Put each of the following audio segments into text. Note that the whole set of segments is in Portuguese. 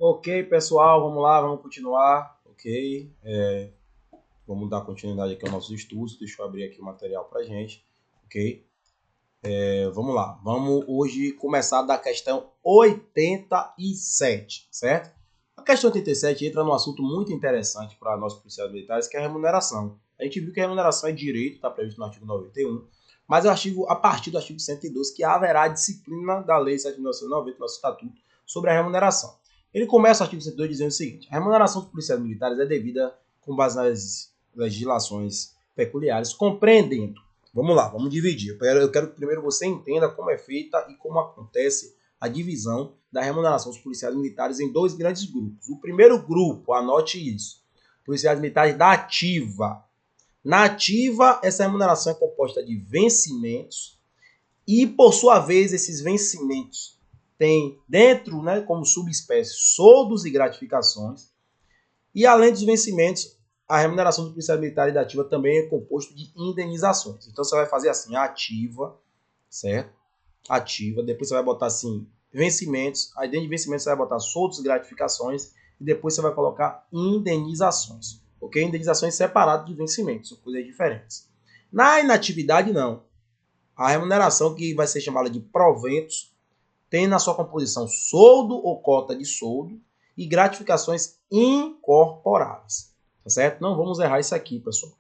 Ok, pessoal, vamos lá, vamos continuar. Ok, vamos dar continuidade aqui aos nossos estudos. Deixa eu abrir aqui o material para gente. Ok, vamos lá. Vamos hoje começar da questão 87, certo? A questão 87 entra num assunto muito interessante para nós policiais militares, que é a remuneração. A gente viu que a remuneração é direito, está previsto no artigo 91, mas é a partir do artigo 112 que haverá disciplina da Lei 7.990, nosso estatuto, sobre a remuneração. Ele começa o artigo 102 dizendo o seguinte: a remuneração dos policiais militares é devida com base nas legislações peculiares, compreendendo. Vamos lá, vamos dividir. Eu quero que primeiro você entenda como é feita e como acontece a divisão da remuneração dos policiais militares em dois grandes grupos. O primeiro grupo, anote isso, policiais militares da ativa. Na ativa, essa remuneração é composta de vencimentos e, por sua vez, esses vencimentos têm dentro, como subespécie, soldos e gratificações. E, além dos vencimentos, a remuneração do policial militar da ativa também é composto de indenizações. Então, você vai fazer assim, ativa, certo? Ativa, depois você vai botar assim, vencimentos, aí dentro de vencimentos você vai botar soldos e gratificações, e depois você vai colocar indenizações, ok? Indenizações separadas de vencimentos, são coisas diferentes. Na inatividade, não. A remuneração, que vai ser chamada de proventos, tem na sua composição soldo ou cota de soldo e gratificações incorporáveis, tá certo? Não vamos errar isso aqui, pessoal.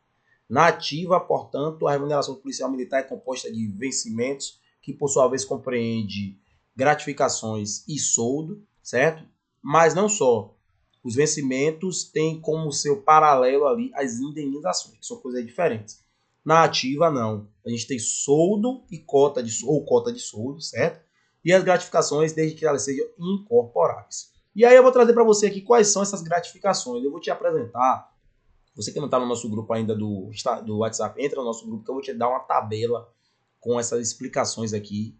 Na ativa, portanto, a remuneração do policial militar é composta de vencimentos, que por sua vez compreende gratificações e soldo, certo? Mas não só. Os vencimentos têm como seu paralelo ali as indenizações, que são coisas diferentes. Na ativa, não. A gente tem soldo e cota de soldo, certo? E as gratificações, desde que elas sejam incorporáveis. E aí eu vou trazer para você aqui quais são essas gratificações. Eu vou te apresentar. Você que não está no nosso grupo ainda do WhatsApp, entra no nosso grupo que eu vou te dar uma tabela com essas explicações aqui,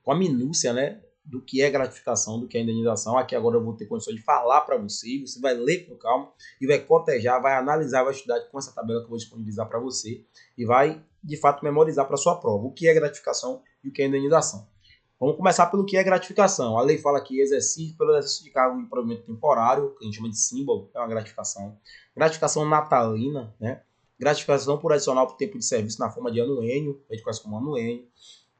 com a minúcia, do que é gratificação, do que é indenização. Aqui agora eu vou ter condições de falar para você, você vai ler com calma e vai cotejar, vai analisar, vai estudar com essa tabela que eu vou disponibilizar para você e vai, de fato, memorizar para a sua prova o que é gratificação e o que é indenização. Vamos começar pelo que é gratificação. A lei fala que pelo exercício de cargo de provimento temporário, que a gente chama de símbolo, é uma gratificação. Gratificação natalina, gratificação por adicional por tempo de serviço na forma de anuênio, a gente conhece como anuênio.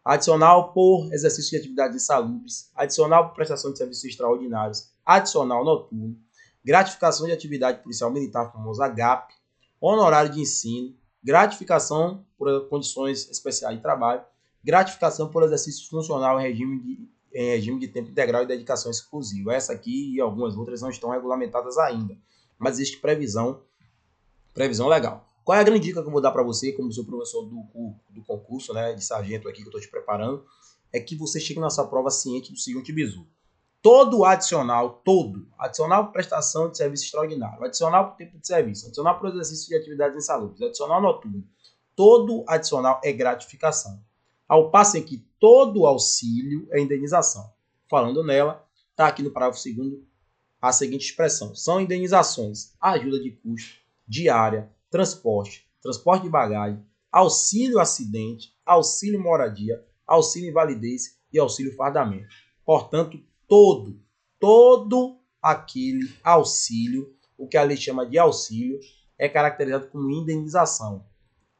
Adicional por exercício de atividades insalubres. Adicional por prestação de serviços extraordinários. Adicional noturno. Gratificação de atividade policial militar, famoso GAP. Honorário de ensino. Gratificação por condições especiais de trabalho. Gratificação por exercício funcional em regime de tempo integral e dedicação exclusiva. Essa aqui e algumas outras não estão regulamentadas ainda, mas existe previsão legal. Qual é a grande dica que eu vou dar para você, como seu professor do concurso, de sargento aqui que eu estou te preparando, é que você chegue na sua prova ciente do seguinte bizu. Todo adicional por prestação de serviço extraordinário, adicional por tempo de serviço, adicional por exercício de atividades insalubres, adicional noturno, todo adicional é gratificação. Ao passo em que todo auxílio é indenização. Falando nela, está aqui no parágrafo 2º a seguinte expressão. São indenizações, ajuda de custo, diária, transporte de bagagem, auxílio acidente, auxílio moradia, auxílio invalidez e auxílio fardamento. Portanto, todo aquele auxílio, o que a lei chama de auxílio, é caracterizado como indenização.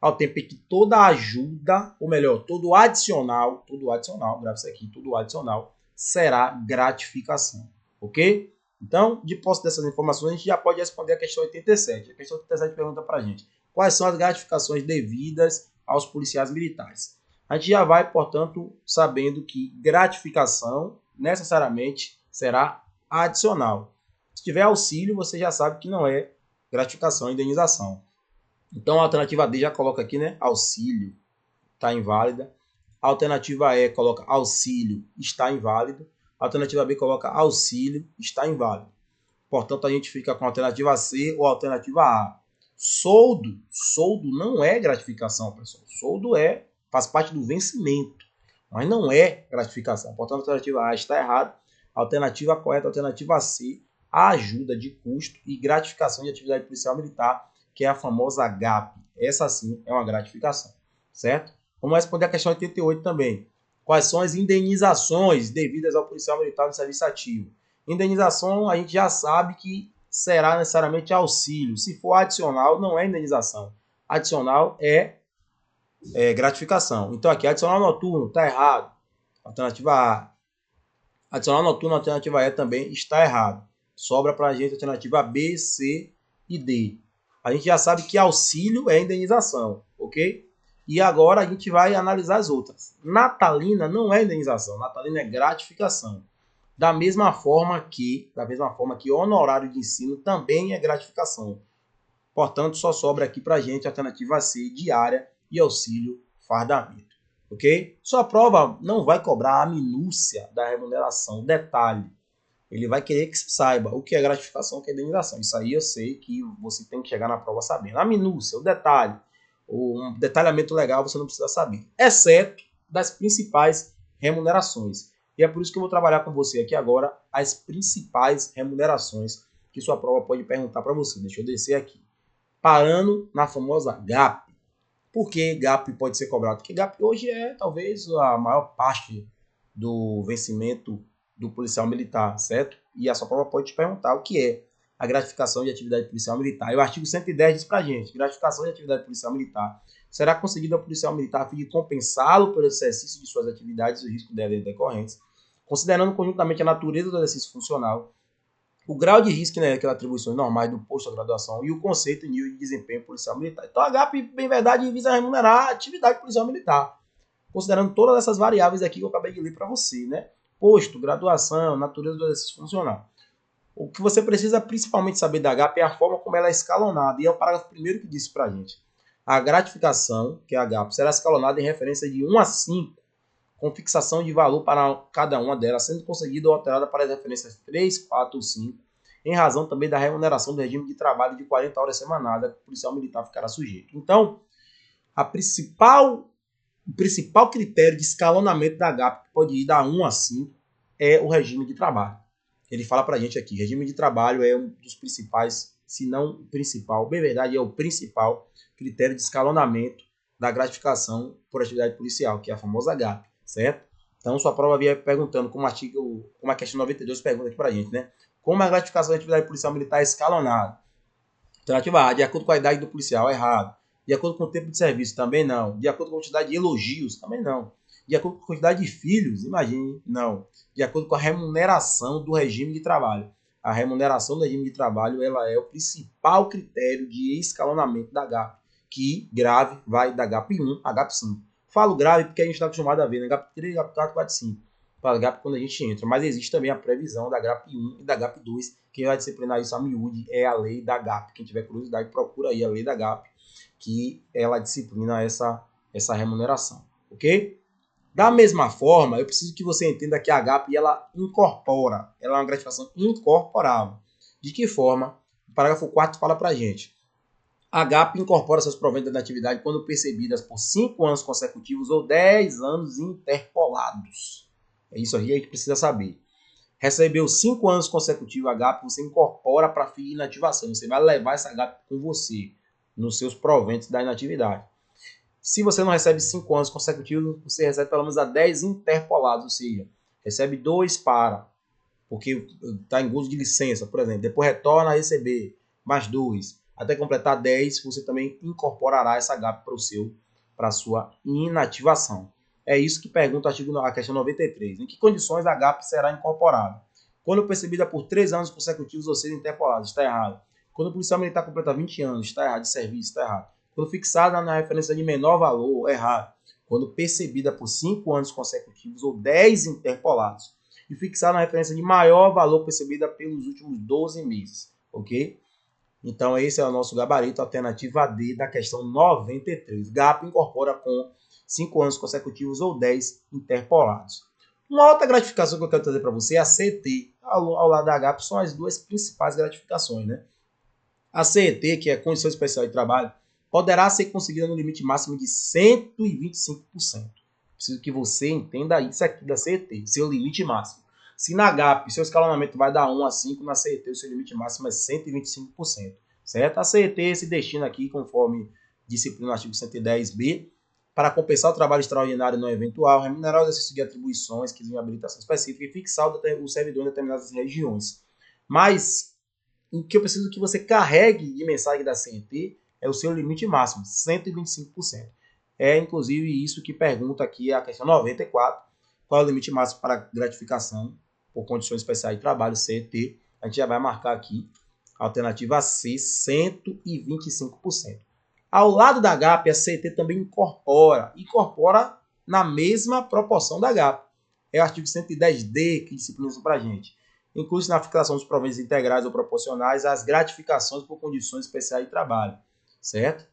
Ao tempo em que toda ajuda, ou melhor, todo adicional, grave isso aqui, todo adicional será gratificação, ok? Então, de posse dessas informações, a gente já pode responder a questão 87. A questão 87 pergunta para a gente: quais são as gratificações devidas aos policiais militares? A gente já vai, portanto, sabendo que gratificação necessariamente será adicional. Se tiver auxílio, você já sabe que não é gratificação, é indenização. Então, a alternativa D já coloca aqui, auxílio está inválida. A alternativa E coloca auxílio está inválido. A alternativa B coloca auxílio está inválido. Portanto, a gente fica com a alternativa C ou a alternativa A. Soldo não é gratificação, pessoal. Soldo faz parte do vencimento, mas não é gratificação. Portanto, a alternativa A está errada. A alternativa correta, a alternativa C, a ajuda de custo e gratificação de atividade policial militar, que é a famosa GAP. Essa sim é uma gratificação, certo? Vamos responder a questão 88 também. Quais são as indenizações devidas ao policial militar no serviço ativo? Indenização a gente já sabe que será necessariamente auxílio. Se for adicional, não é indenização. Adicional é gratificação. Então aqui, adicional noturno, está errado. Alternativa A. Adicional noturno, alternativa E também está errado. Sobra para a gente a alternativa B, C e D. A gente já sabe que auxílio é indenização, ok? E agora a gente vai analisar as outras. Natalina não é indenização, natalina é gratificação. Da mesma forma que honorário de ensino também é gratificação. Portanto, só sobra aqui para a gente a alternativa C, diária e auxílio fardamento. Ok? Sua prova não vai cobrar a minúcia da remuneração, detalhe. Ele vai querer que você saiba o que é gratificação, o que é indenização. Isso aí eu sei que você tem que chegar na prova sabendo. A minúcia, o detalhe, um detalhamento legal você não precisa saber, exceto das principais remunerações. E é por isso que eu vou trabalhar com você aqui agora as principais remunerações que sua prova pode perguntar para você. Deixa eu descer aqui. Parando na famosa GAP. Por que GAP pode ser cobrado? Porque GAP hoje é talvez a maior parte do vencimento do policial militar, certo? E a sua prova pode te perguntar o que é a gratificação de atividade policial militar. E o artigo 110 diz pra gente, gratificação de atividade policial militar será concedida ao policial militar a fim de compensá-lo pelo exercício de suas atividades e o risco delas decorrentes, considerando conjuntamente a natureza do exercício funcional, o grau de risco naquelas atribuições normais do posto de graduação e o conceito e nível de desempenho policial militar. Então a GAP, bem verdade, visa remunerar a atividade policial militar, considerando todas essas variáveis aqui que eu acabei de ler para você, né? Posto, graduação, natureza do exercício funcional. O que você precisa principalmente saber da GAP é a forma como ela é escalonada, e é o parágrafo primeiro que disse para a gente. A gratificação, que é a GAP, será escalonada em referência de 1 a 5, com fixação de valor para cada uma delas, sendo concedida ou alterada para as referências 3, 4 ou 5, em razão também da remuneração do regime de trabalho de 40 horas semanais, que o policial militar ficará sujeito. Então, o principal critério de escalonamento da GAP, que pode ir da 1 a 5, é o regime de trabalho. Ele fala para a gente aqui, regime de trabalho é um dos principais, se não o principal, bem verdade, é o principal critério de escalonamento da gratificação por atividade policial, que é a famosa GAP, certo? Então, sua prova vinha perguntando, como a questão 92 pergunta aqui para a gente, né? Como a gratificação da atividade policial militar é escalonada? Alternativa A, de acordo com a idade do policial, errado. De acordo com o tempo de serviço, também não. De acordo com a quantidade de elogios, também não. De acordo com a quantidade de filhos, imagine, não. De acordo com a remuneração do regime de trabalho. A remuneração do regime de trabalho ela é o principal critério de escalonamento da GAP, que grave vai da GAP 1 a GAP 5. Falo grave porque a gente está acostumado a ver, né? GAP 3, GAP 4, GAP 5. Para a GAP quando a gente entra. Mas existe também a previsão da GAP 1 e da GAP 2. Quem vai disciplinar isso a miúde é a lei da GAP. Quem tiver curiosidade, procura aí a lei da GAP, que ela disciplina essa remuneração. Ok? Da mesma forma, eu preciso que você entenda que a GAP ela incorpora, ela é uma gratificação incorporável. De que forma? O parágrafo 4 fala para a gente. A GAP incorpora seus proventos da atividade quando percebidas por 5 anos consecutivos ou 10 anos interpolados. É isso aí que a gente precisa saber. Recebeu 5 anos consecutivos a GAP, você incorpora para fim de inativação. Você vai levar essa GAP com você nos seus proventos da inatividade. Se você não recebe 5 anos consecutivos, você recebe pelo menos a 10 interpolados, ou seja, recebe 2 porque está em gozo de licença, por exemplo. Depois retorna a receber mais 2. Até completar 10, você também incorporará essa GAP para a sua inativação. É isso que pergunta a questão 93. Em que condições a GAP será incorporada? Quando percebida por 3 anos consecutivos ou seja interpolada, está errado. Quando o policial militar completa 20 anos, está errado. De serviço, está errado. Quando fixada na referência de menor valor, errado. Quando percebida por 5 anos consecutivos ou 10 interpolados. E fixada na referência de maior valor percebida pelos últimos 12 meses. Ok? Então, esse é o nosso gabarito, alternativa D da questão 93. GAP incorpora com 5 anos consecutivos ou 10 interpolados. Uma outra gratificação que eu quero trazer para você é a CET. Ao lado da GAP são as duas principais gratificações, né? A CET, que é Condição Especial de Trabalho, poderá ser conseguida no limite máximo de 125%. Preciso que você entenda isso aqui da CET, seu limite máximo. Se na GAP seu escalonamento vai dar 1 a 5, na CET o seu limite máximo é 125%. Certo? A CET se destina aqui, conforme disciplina no artigo 110b, para compensar o trabalho extraordinário não eventual, remunerar o exercício de atribuições que exigem habilitação específica e fixar o servidor em determinadas regiões. Mas o que eu preciso que você carregue de mensagem da CNT é o seu limite máximo, 125%. É inclusive isso que pergunta aqui a questão 94, qual é o limite máximo para gratificação por condições especiais de trabalho, CNT. A gente já vai marcar aqui, alternativa C, 125%. Ao lado da GAP, a CNT também incorpora na mesma proporção da GAP. É o artigo 110D que disciplina isso para a gente. Inclui-se na fixação dos proventos integrais ou proporcionais as gratificações por condições especiais de trabalho, certo?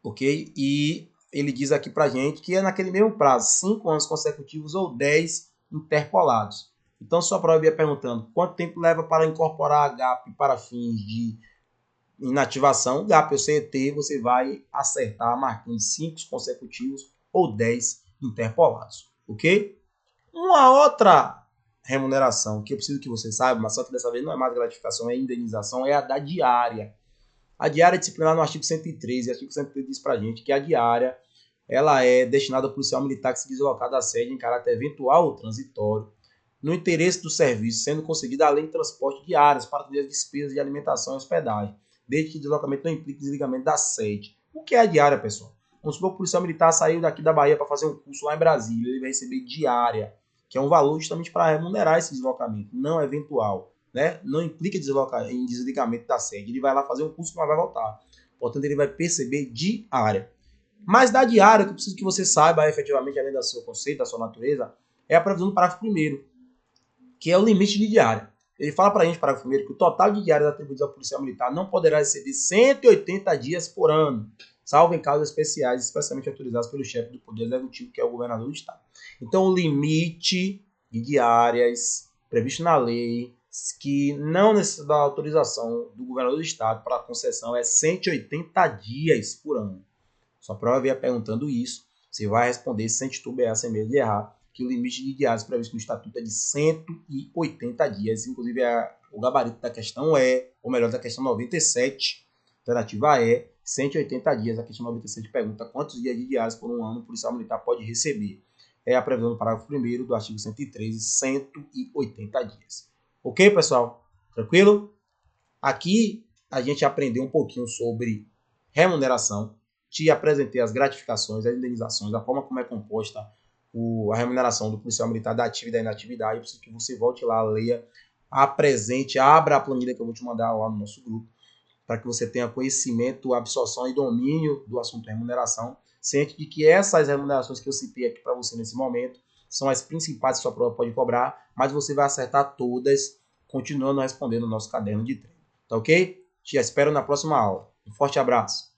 Ok? E ele diz aqui para a gente que é naquele mesmo prazo, 5 anos consecutivos ou 10 interpolados. Então, sua prova ia perguntando quanto tempo leva para incorporar a GAP para fins de inativação. GAP ou CET, você vai acertar marcando 5 consecutivos ou 10 interpolados, ok? Uma outra remuneração que eu preciso que você saiba, mas só que dessa vez não é mais gratificação, é indenização, é a da diária. A diária é disciplinada no artigo 113, e o artigo 113 diz pra gente que a diária ela é destinada ao policial militar que se deslocar da sede em caráter eventual ou transitório, no interesse do serviço, sendo concedida além de transporte diárias para cobrir as despesas de alimentação e hospedagem, desde que o deslocamento não implique desligamento da sede. O que é a diária, pessoal? Vamos supor que o policial militar saiu daqui da Bahia para fazer um curso lá em Brasília, ele vai receber diária, que é um valor justamente para remunerar esse deslocamento, não eventual, né? Não implica em desligamento da sede. Ele vai lá fazer um curso, mas vai voltar. Portanto, ele vai perceber diária. Mas da diária, o que eu preciso que você saiba efetivamente, além do seu conceito, da sua natureza, é a previsão do parágrafo 1º, que é o limite de diária. Ele fala para a gente, parágrafo 1º, que o total de diárias atribuídas ao policial militar não poderá exceder 180 dias por ano, salvo em casos especiais, especialmente autorizados pelo chefe do Poder Executivo, que é o governador do Estado. Então, o limite de diárias previsto na lei, que não necessita da autorização do governador do Estado para a concessão, é 180 dias por ano. Sua prova vinha perguntando isso, você vai responder sem titubear, sem medo de errar, que o limite de diárias previsto no Estatuto é de 180 dias. Inclusive, o gabarito da questão é, ou melhor, da questão 97, alternativa é 180 dias. A questão 97 pergunta quantos dias de diárias por um ano o policial militar pode receber. É a previsão do parágrafo 1º do artigo 113, 180 dias. Ok, pessoal? Tranquilo? Aqui a gente aprendeu um pouquinho sobre remuneração. Te apresentei as gratificações, as indenizações, a forma como é composta a remuneração do policial militar da ativa e da inatividade. Eu preciso que você volte lá, leia, apresente, abra a planilha que eu vou te mandar lá no nosso grupo, para que você tenha conhecimento, absorção e domínio do assunto remuneração, ciente de que essas remunerações que eu citei aqui para você nesse momento são as principais que sua prova pode cobrar, mas você vai acertar todas, continuando respondendo o nosso caderno de treino. Tá ok? Te espero na próxima aula. Um forte abraço.